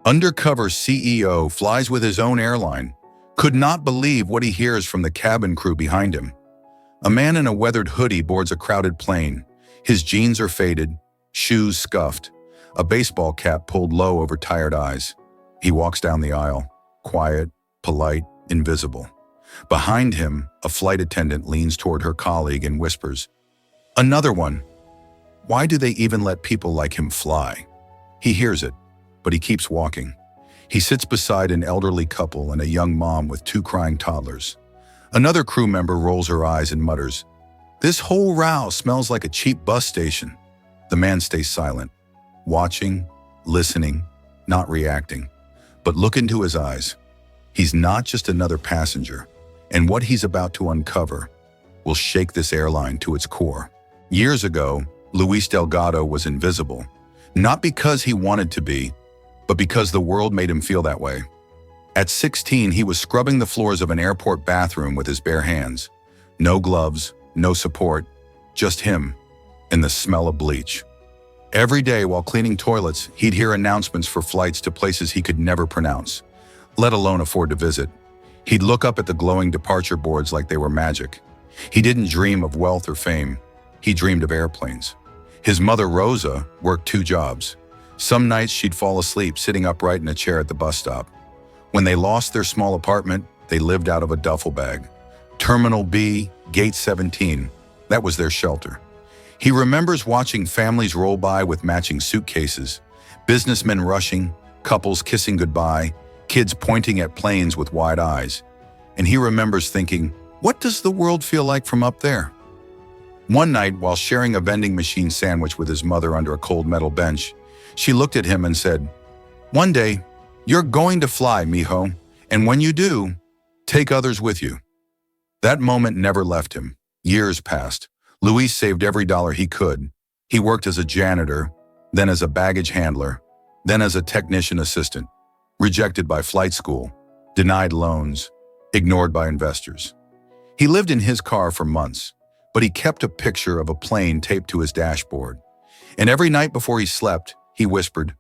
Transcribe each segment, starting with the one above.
Undercover CEO flies with his own airline, could not believe what he hears from the cabin crew behind him. A man in a weathered hoodie boards a crowded plane. His jeans are faded, shoes scuffed, a baseball cap pulled low over tired eyes. He walks down the aisle, quiet, polite, invisible. Behind him, a flight attendant leans toward her colleague and whispers, "Another one." Why do they even let people like him fly? He hears it, but he keeps walking. He sits beside an elderly couple and a young mom with two crying toddlers. Another crew member rolls her eyes and mutters, "This whole row smells like a cheap bus station." The man stays silent, watching, listening, not reacting. But look into his eyes. He's not just another passenger, and what he's about to uncover will shake this airline to its core. Years ago, Luis Delgado was invisible, not because he wanted to be, but because the world made him feel that way. At 16, he was scrubbing the floors of an airport bathroom with his bare hands. No gloves, no support, just him and the smell of bleach. Every day while cleaning toilets, he'd hear announcements for flights to places he could never pronounce, let alone afford to visit. He'd look up at the glowing departure boards like they were magic. He didn't dream of wealth or fame. He dreamed of airplanes. His mother, Rosa, worked 2 jobs. Some nights she'd fall asleep sitting upright in a chair at the bus stop. When they lost their small apartment, they lived out of a duffel bag. Terminal B, Gate 17, that was their shelter. He remembers watching families roll by with matching suitcases, businessmen rushing, couples kissing goodbye, kids pointing at planes with wide eyes. And he remembers thinking, what does the world feel like from up there? One night, while sharing a vending machine sandwich with his mother under a cold metal bench, she looked at him and said, "One day, you're going to fly, mijo, and when you do, take others with you." That moment never left him. Years passed. Luis saved every dollar he could. He worked as a janitor, then as a baggage handler, then as a technician assistant, rejected by flight school, denied loans, ignored by investors. He lived in his car for months, but he kept a picture of a plane taped to his dashboard. And every night before he slept, he whispered,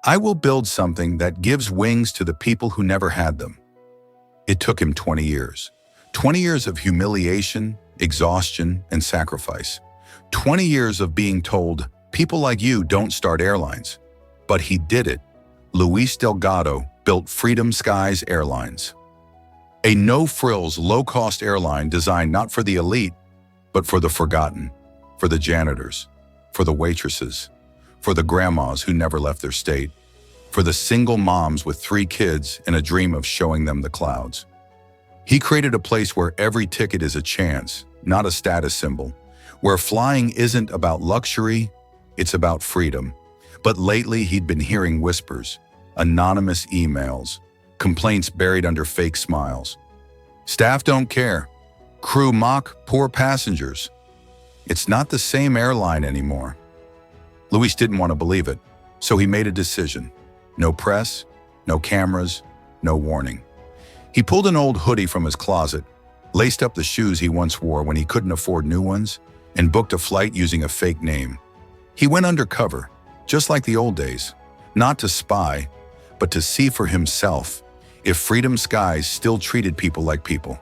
"I will build something that gives wings to the people who never had them." It took him 20 years. 20 years of humiliation, exhaustion, and sacrifice. 20 years of being told, people like you don't start airlines. But he did it. Luis Delgado built Freedom Skies Airlines. A no-frills, low-cost airline designed not for the elite, but for the forgotten, for the janitors, for the waitresses, for the grandmas who never left their state, for the single moms with 3 kids and a dream of showing them the clouds. He created a place where every ticket is a chance, not a status symbol, where flying isn't about luxury, it's about freedom. But lately he'd been hearing whispers, anonymous emails, complaints buried under fake smiles. Staff don't care. Crew mock poor passengers. It's not the same airline anymore. Luis didn't want to believe it, so he made a decision. No press, no cameras, no warning. He pulled an old hoodie from his closet, laced up the shoes he once wore when he couldn't afford new ones, and booked a flight using a fake name. He went undercover, just like the old days, not to spy, but to see for himself if Freedom Skies still treated people like people.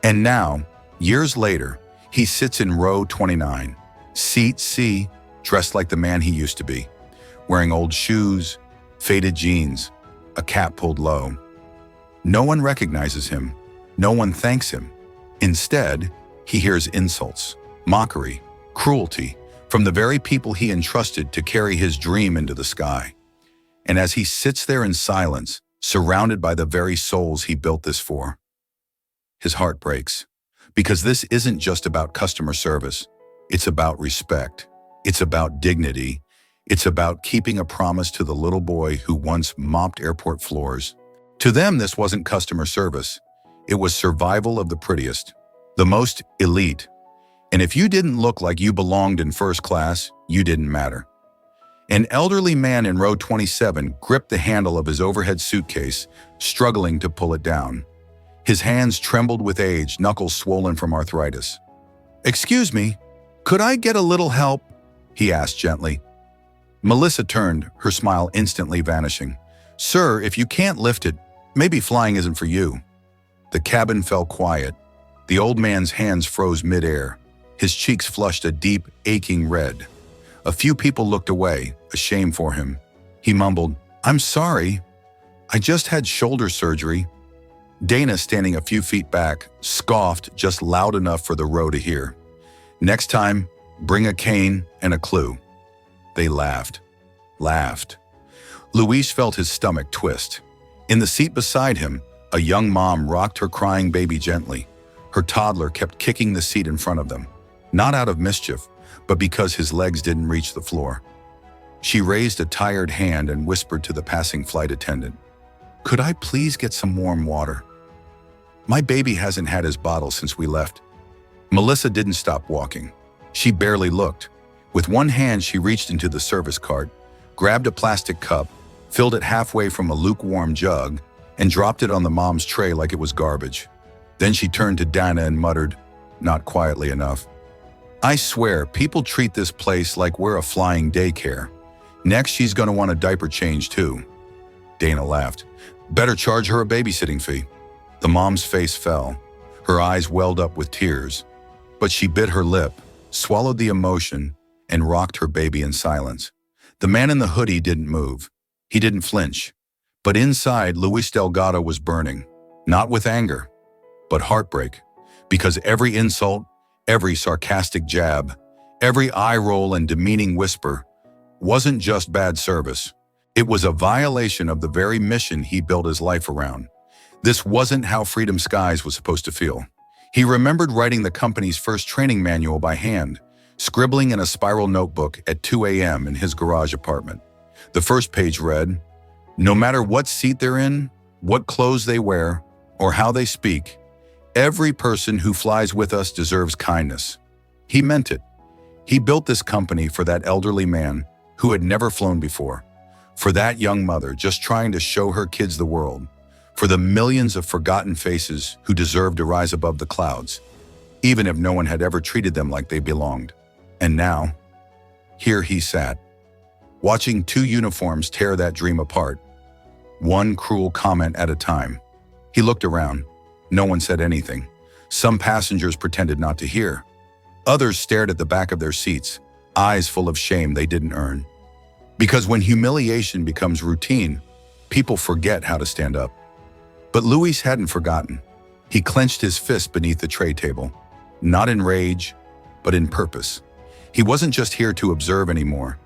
And now, years later, he sits in row 29, seat C, dressed like the man he used to be, wearing old shoes, faded jeans, a cap pulled low. No one recognizes him. No one thanks him. Instead, he hears insults, mockery, cruelty from the very people he entrusted to carry his dream into the sky. And as he sits there in silence, surrounded by the very souls he built this for, his heart breaks. Because this isn't just about customer service. It's about respect. It's about dignity. It's about keeping a promise to the little boy who once mopped airport floors. To them, this wasn't customer service. It was survival of the prettiest, the most elite. And if you didn't look like you belonged in first class, you didn't matter. An elderly man in row 27 gripped the handle of his overhead suitcase, struggling to pull it down. His hands trembled with age, knuckles swollen from arthritis. "Excuse me, could I get a little help?" he asked gently. Melissa turned, her smile instantly vanishing. "Sir, if you can't lift it, maybe flying isn't for you." The cabin fell quiet. The old man's hands froze midair. His cheeks flushed a deep, aching red. A few people looked away, ashamed for him. He mumbled, "I'm sorry. I just had shoulder surgery." Dana, standing a few feet back, scoffed just loud enough for the row to hear. "Next time, bring a cane and a clue." They laughed. Luis felt his stomach twist. In the seat beside him, a young mom rocked her crying baby gently. Her toddler kept kicking the seat in front of them, not out of mischief, but because his legs didn't reach the floor. She raised a tired hand and whispered to the passing flight attendant, "Could I please get some warm water? My baby hasn't had his bottle since we left." Melissa didn't stop walking. She barely looked. With one hand, she reached into the service cart, grabbed a plastic cup, filled it halfway from a lukewarm jug, and dropped it on the mom's tray like it was garbage. Then she turned to Dana and muttered, not quietly enough, "I swear, people treat this place like we're a flying daycare. Next, she's going to want a diaper change too." Dana laughed. "Better charge her a babysitting fee." The mom's face fell. Her eyes welled up with tears. But she bit her lip, swallowed the emotion, and rocked her baby in silence. The man in the hoodie didn't move. He didn't flinch. But inside, Luis Delgado was burning, not with anger, but heartbreak. Because every insult, every sarcastic jab, every eye roll and demeaning whisper wasn't just bad service. It was a violation of the very mission he built his life around. This wasn't how Freedom Skies was supposed to feel. He remembered writing the company's first training manual by hand, scribbling in a spiral notebook at 2 a.m. in his garage apartment. The first page read, "No matter what seat they're in, what clothes they wear, or how they speak, every person who flies with us deserves kindness." He meant it. He built this company for that elderly man who had never flown before, for that young mother just trying to show her kids the world, for the millions of forgotten faces who deserved to rise above the clouds, even if no one had ever treated them like they belonged. And now, here he sat, watching two uniforms tear that dream apart, one cruel comment at a time. He looked around. No one said anything. Some passengers pretended not to hear. Others stared at the back of their seats, eyes full of shame they didn't earn. Because when humiliation becomes routine, people forget how to stand up. But Luis hadn't forgotten. He clenched his fist beneath the tray table, not in rage, but in purpose. He wasn't just here to observe anymore.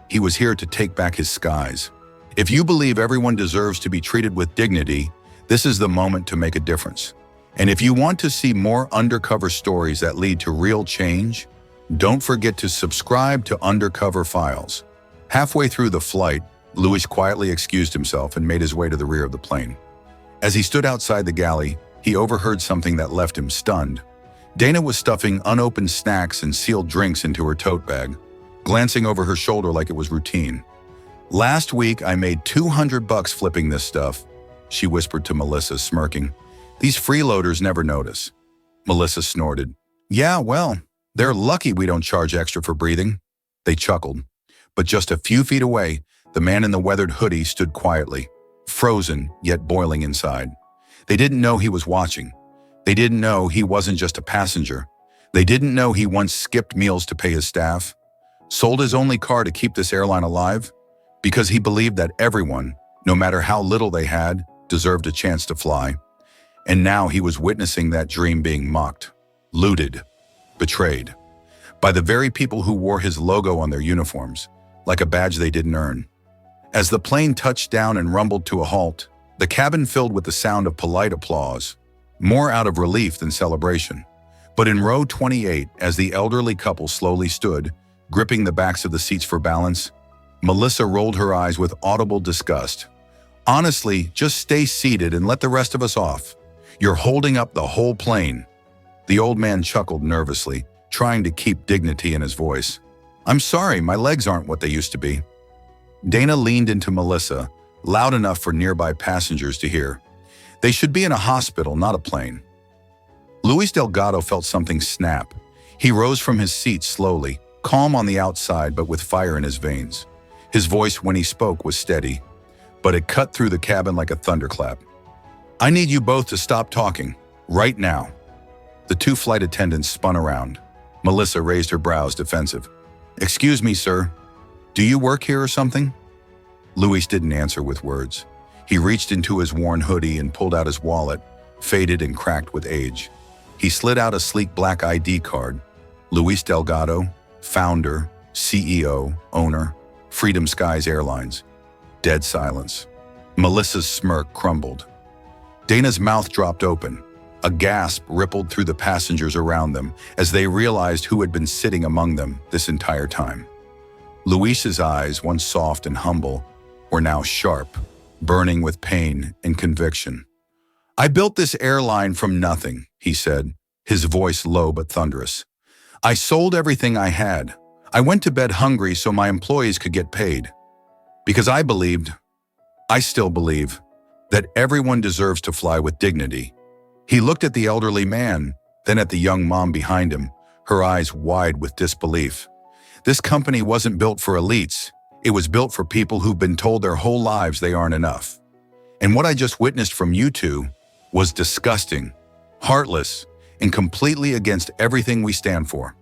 He was here to take back his skies. If you believe everyone deserves to be treated with dignity, this is the moment to make a difference. And if you want to see more undercover stories that lead to real change, don't forget to subscribe to Undercover Files. Halfway through the flight, Luis quietly excused himself and made his way to the rear of the plane. As he stood outside the galley, he overheard something that left him stunned. Dana was stuffing unopened snacks and sealed drinks into her tote bag, glancing over her shoulder like it was routine. "Last week, I made $200 flipping this stuff," she whispered to Melissa, smirking. "These freeloaders never notice." Melissa snorted. "Yeah, well, they're lucky we don't charge extra for breathing." They chuckled. But just a few feet away, the man in the weathered hoodie stood quietly, frozen yet boiling inside. They didn't know he was watching. They didn't know he wasn't just a passenger. They didn't know he once skipped meals to pay his staff, sold his only car to keep this airline alive, because he believed that everyone, no matter how little they had, deserved a chance to fly. And now he was witnessing that dream being mocked, looted, betrayed, by the very people who wore his logo on their uniforms, like a badge they didn't earn. As the plane touched down and rumbled to a halt, the cabin filled with the sound of polite applause, more out of relief than celebration. But in row 28, as the elderly couple slowly stood, gripping the backs of the seats for balance, Melissa rolled her eyes with audible disgust. "Honestly, just stay seated and let the rest of us off. You're holding up the whole plane." The old man chuckled nervously, trying to keep dignity in his voice. "I'm sorry, my legs aren't what they used to be." Dana leaned into Melissa, loud enough for nearby passengers to hear. "They should be in a hospital, not a plane." Luis Delgado felt something snap. He rose from his seat slowly, calm on the outside but with fire in his veins. His voice when he spoke was steady. but it cut through the cabin like a thunderclap. "I need you both to stop talking, right now." The two flight attendants spun around. Melissa raised her brows, defensive. "Excuse me, sir. Do you work here or something?" Luis didn't answer with words. He reached into his worn hoodie and pulled out his wallet, faded and cracked with age. He slid out a sleek black ID card. Luis Delgado, founder, CEO, owner, Freedom Skies Airlines. Dead silence. Melissa's smirk crumbled. Dana's mouth dropped open. A gasp rippled through the passengers around them as they realized who had been sitting among them this entire time. Luis's eyes, once soft and humble, were now sharp, burning with pain and conviction. "I built this airline from nothing," he said, his voice low but thunderous. "I sold everything I had. I went to bed hungry so my employees could get paid. Because I still believe, that everyone deserves to fly with dignity." He looked at the elderly man, then at the young mom behind him, her eyes wide with disbelief. This company wasn't built for elites. It was built for people who've been told their whole lives they aren't enough. And what I just witnessed from you two was disgusting, heartless, and completely against everything we stand for.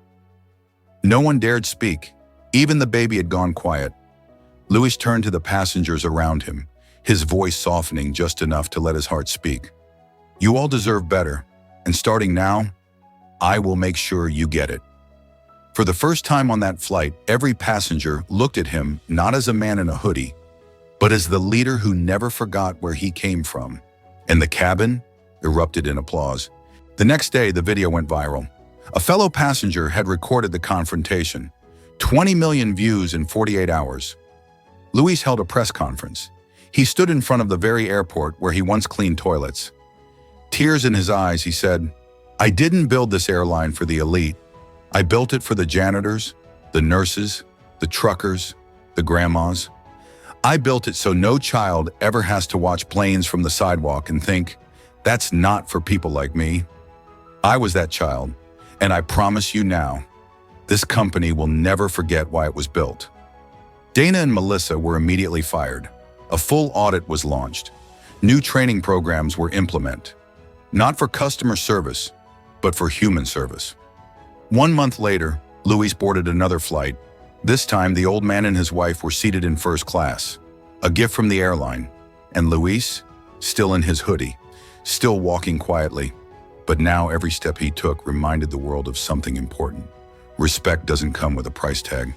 No one dared speak. Even the baby had gone quiet. Luis turned to the passengers around him, his voice softening just enough to let his heart speak. "You all deserve better, and starting now, I will make sure you get it." For the first time on that flight, every passenger looked at him not as a man in a hoodie, but as the leader who never forgot where he came from. And the cabin erupted in applause. The next day, the video went viral. A fellow passenger had recorded the confrontation. 20 million views in 48 hours. Luis held a press conference. He stood in front of the very airport where he once cleaned toilets. Tears in his eyes, he said, "I didn't build this airline for the elite. I built it for the janitors, the nurses, the truckers, the grandmas. I built it so no child ever has to watch planes from the sidewalk and think, that's not for people like me. I was that child, and I promise you now, this company will never forget why it was built." Dana and Melissa were immediately fired. A full audit was launched. New training programs were implemented, not for customer service, but for human service. 1 month later, Luis boarded another flight. This time, the old man and his wife were seated in first class, a gift from the airline, and Luis, still in his hoodie, still walking quietly. But now every step he took reminded the world of something important. Respect doesn't come with a price tag.